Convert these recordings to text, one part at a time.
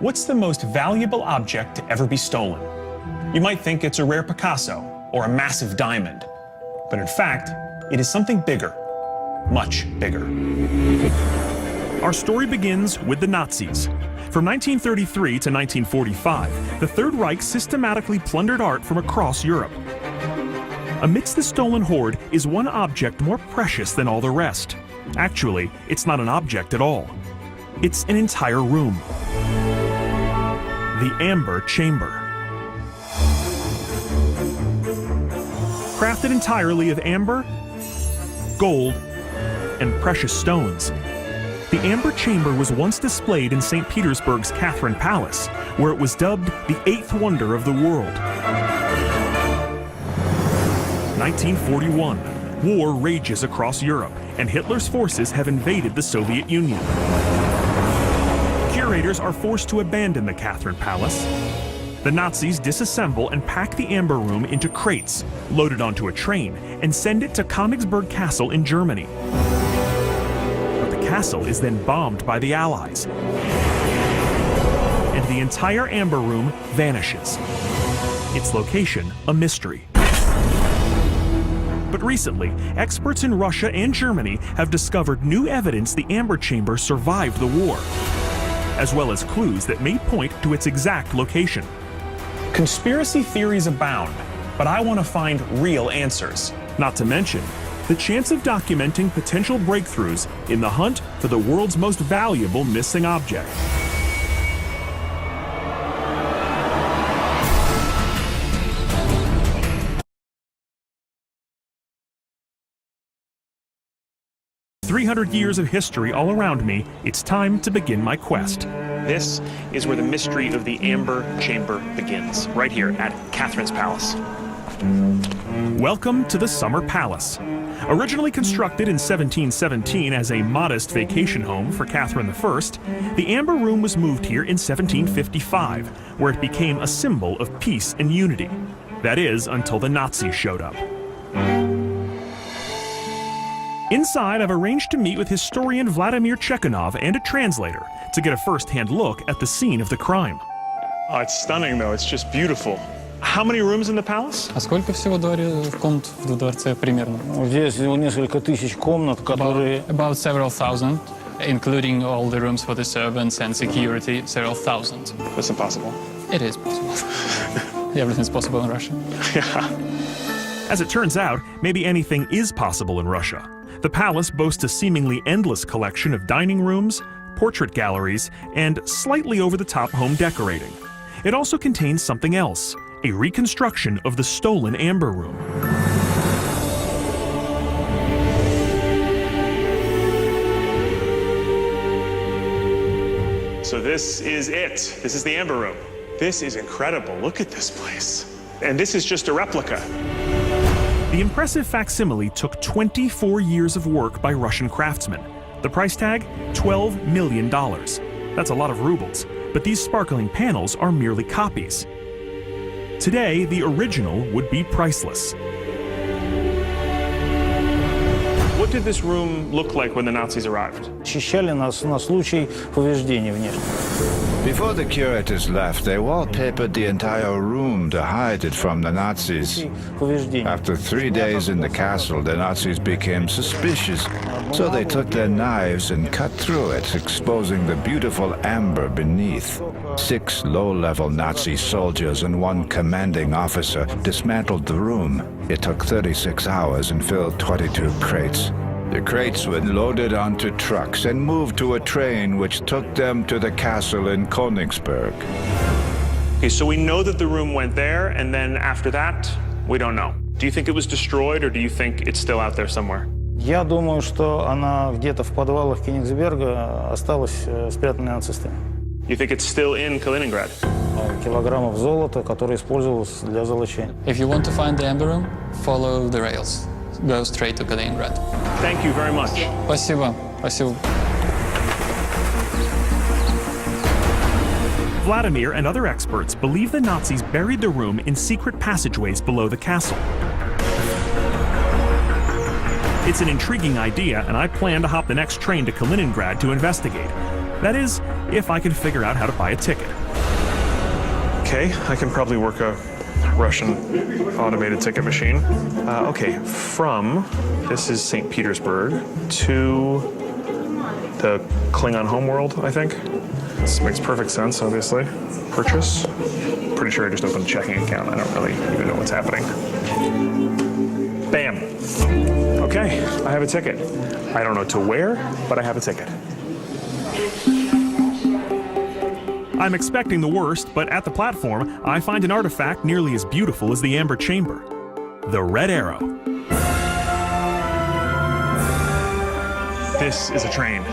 What's the most valuable object to ever be stolen? You might think it's a rare Picasso or a massive diamond, but in fact, it is something bigger, much bigger. Our story begins with the Nazis. From 1933 to 1945, the Third Reich systematically plundered art from across Europe. Amidst the stolen hoard is one object more precious than all the rest. Actually, it's not an object at all. It's an entire room. The Amber Chamber. Crafted entirely of amber, gold, and precious stones, the Amber Chamber was once displayed in St. Petersburg's Catherine Palace, where it was dubbed the eighth wonder of the world. 1941. War rages across Europe, and Hitler's forces have invaded the Soviet Union. Curators are forced to abandon the Catherine Palace. The Nazis disassemble and pack the Amber Room into crates, loaded onto a train, and send it to Königsberg Castle in Germany. But the castle is then bombed by the Allies, and the entire Amber Room vanishes. Its location a mystery. But recently, experts in Russia and Germany have discovered new evidence the Amber Chamber survived the war, as well as clues that may point to its exact location. Conspiracy theories abound, but I want to find real answers. Not to mention, the chance of documenting potential breakthroughs in the hunt for the world's most valuable missing object. With 300 years of history all around me, it's time to begin my quest. This is where the mystery of the Amber Chamber begins, right here at Catherine's Palace. Welcome to the Summer Palace. Originally constructed in 1717 as a modest vacation home for Catherine I, the Amber Room was moved here in 1755, where it became a symbol of peace and unity. That is, until the Nazis showed up. Inside, I've arranged to meet with historian Vladimir Chekhanov and a translator to get a first-hand look at the scene of the crime. Oh, it's stunning, though. It's just beautiful. How many rooms in the palace? А сколько всего комнат в дворце примерно? Здесь несколько тысяч комнат, которые... About several thousand, including all the rooms for the servants and security, several thousand. That's impossible. It is possible. Everything's possible in Russia. Yeah. As it turns out, maybe anything is possible in Russia. The palace boasts a seemingly endless collection of dining rooms, portrait galleries, and slightly over-the-top home decorating. It also contains something else, a reconstruction of the stolen Amber Room. So this is it. This is the Amber Room. This is incredible. Look at this place. And this is just a replica. The impressive facsimile took 24 years of work by Russian craftsmen. The price tag, $12 million. That's a lot of rubles, but these sparkling panels are merely copies. Today, the original would be priceless. What did this room look like when the Nazis arrived? Очищали нас на случай повреждений внешних. Before the curators left, they wallpapered the entire room to hide it from the Nazis. After 3 days in the castle, the Nazis became suspicious, so they took their knives and cut through it, exposing the beautiful amber beneath. 6 low-level Nazi soldiers and 1 commanding officer dismantled the room. It took 36 hours and filled 22 crates. The crates were loaded onto trucks and moved to a train which took them to the castle in Königsberg. Okay, so we know that the room went there, and then after that, we don't know. Do you think it was destroyed, or do you think it's still out there somewhere? Я думаю, что она где-то в подвалах Кенигсберга осталась спрятанной нацистами. You think it's still in Kaliningrad? Килограммов золота, которые использовалось для золочения. If you want to find the Amber Room, follow the rails. Go straight to Kaliningrad. Thank you very much. Спасибо. Спасибо. Vladimir and other experts believe the Nazis buried the room in secret passageways below the castle. It's an intriguing idea, and I plan to hop the next train to Kaliningrad to investigate. That is, if I can figure out how to buy a ticket. Okay, I can probably work a Russian automated ticket machine. Okay, this is St. Petersburg to the Klingon homeworld, I think. This makes perfect sense, obviously. Purchase. Pretty sure I just opened a checking account. I don't really even know what's happening. Bam. Okay, I have a ticket. I don't know to where, but I have a ticket. I'm expecting the worst, but at the platform, I find an artifact nearly as beautiful as the Amber Chamber. The Red Arrow. This is a train.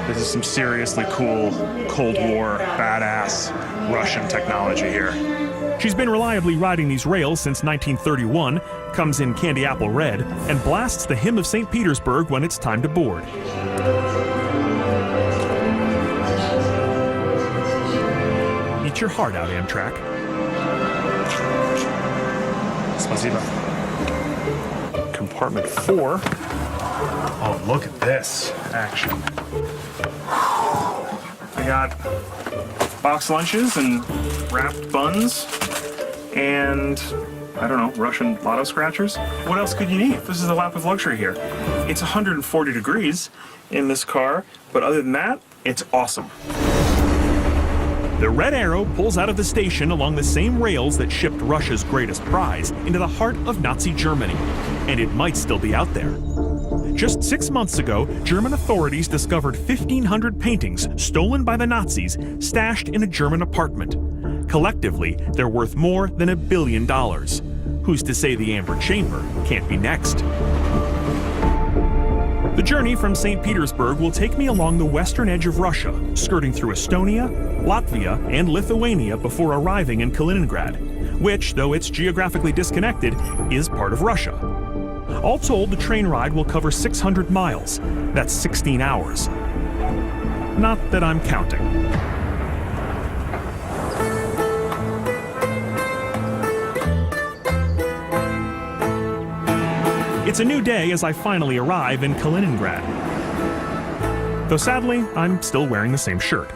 This is some seriously cool Cold War, badass Russian technology here. She's been reliably riding these rails since 1931, comes in candy apple red, and blasts the Hymn of St. Petersburg when it's time to board. Eat your heart out, Amtrak. Spasibo. Compartment 4. Oh, look at this action. I got box lunches and wrapped buns and, I don't know, Russian lotto scratchers. What else could you need? This is a lap of luxury here. It's 140 degrees in this car, but other than that, it's awesome. The Red Arrow pulls out of the station along the same rails that shipped Russia's greatest prize into the heart of Nazi Germany, and it might still be out there. Just 6 months ago, German authorities discovered 1,500 paintings stolen by the Nazis stashed in a German apartment. Collectively, they're worth more than $1 billion. Who's to say the Amber Chamber can't be next? The journey from St. Petersburg will take me along the western edge of Russia, skirting through Estonia, Latvia, and Lithuania before arriving in Kaliningrad, which, though it's geographically disconnected, is part of Russia. All told, the train ride will cover 600 miles. That's 16 hours. Not that I'm counting. It's a new day as I finally arrive in Kaliningrad. Though sadly, I'm still wearing the same shirt.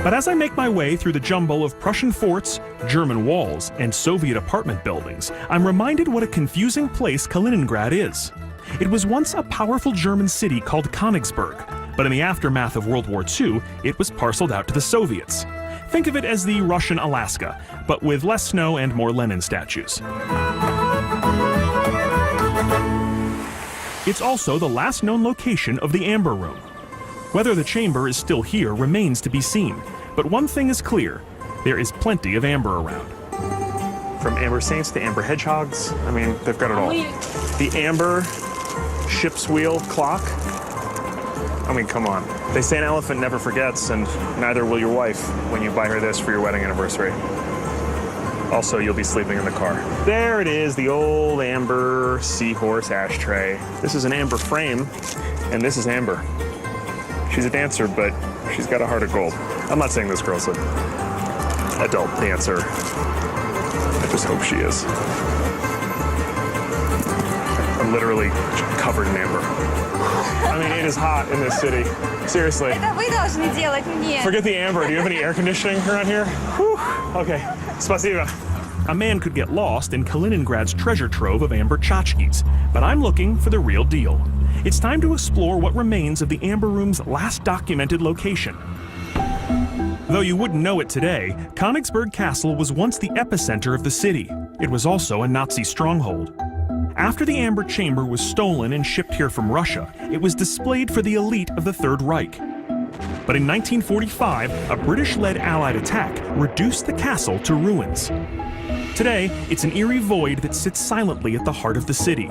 But as I make my way through the jumble of Prussian forts, German walls, and Soviet apartment buildings, I'm reminded what a confusing place Kaliningrad is. It was once a powerful German city called Königsberg, but in the aftermath of World War II, it was parceled out to the Soviets. Think of it as the Russian Alaska, but with less snow and more Lenin statues. It's also the last known location of the Amber Room. Whether the chamber is still here remains to be seen, but one thing is clear, there is plenty of amber around. From amber saints to amber hedgehogs, I mean, they've got it all. The amber ship's wheel clock, I mean, come on. They say an elephant never forgets, and neither will your wife when you buy her this for your wedding anniversary. Also, you'll be sleeping in the car. There it is, the old amber seahorse ashtray. This is an amber frame, and this is Amber. She's a dancer, but she's got a heart of gold. I'm not saying this girl's an adult dancer. I just hope she is. I'm literally covered in amber. I mean, it is hot in this city. Seriously. Это вы должны делать мне. Forget the amber. Do you have any air conditioning around here? Whew. Okay. Spasibo. A man could get lost in Kaliningrad's treasure trove of amber tchotchkes, but I'm looking for the real deal. It's time to explore what remains of the Amber Room's last documented location. Though you wouldn't know it today, Königsberg Castle was once the epicenter of the city. It was also a Nazi stronghold. After the Amber Chamber was stolen and shipped here from Russia, it was displayed for the elite of the Third Reich. But in 1945, a British-led Allied attack reduced the castle to ruins. Today, it's an eerie void that sits silently at the heart of the city.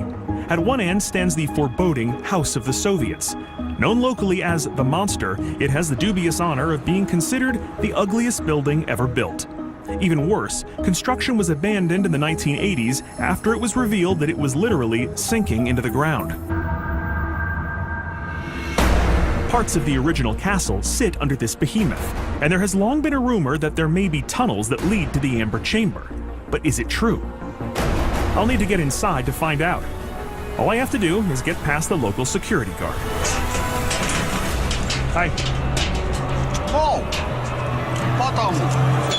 At one end stands the foreboding House of the Soviets. Known locally as the Monster, it has the dubious honor of being considered the ugliest building ever built. Even worse, construction was abandoned in the 1980s after it was revealed that it was literally sinking into the ground. Parts of the original castle sit under this behemoth, and there has long been a rumor that there may be tunnels that lead to the Amber Chamber. But is it true? I'll need to get inside to find out. All I have to do is get past the local security guard. Hi. По тому.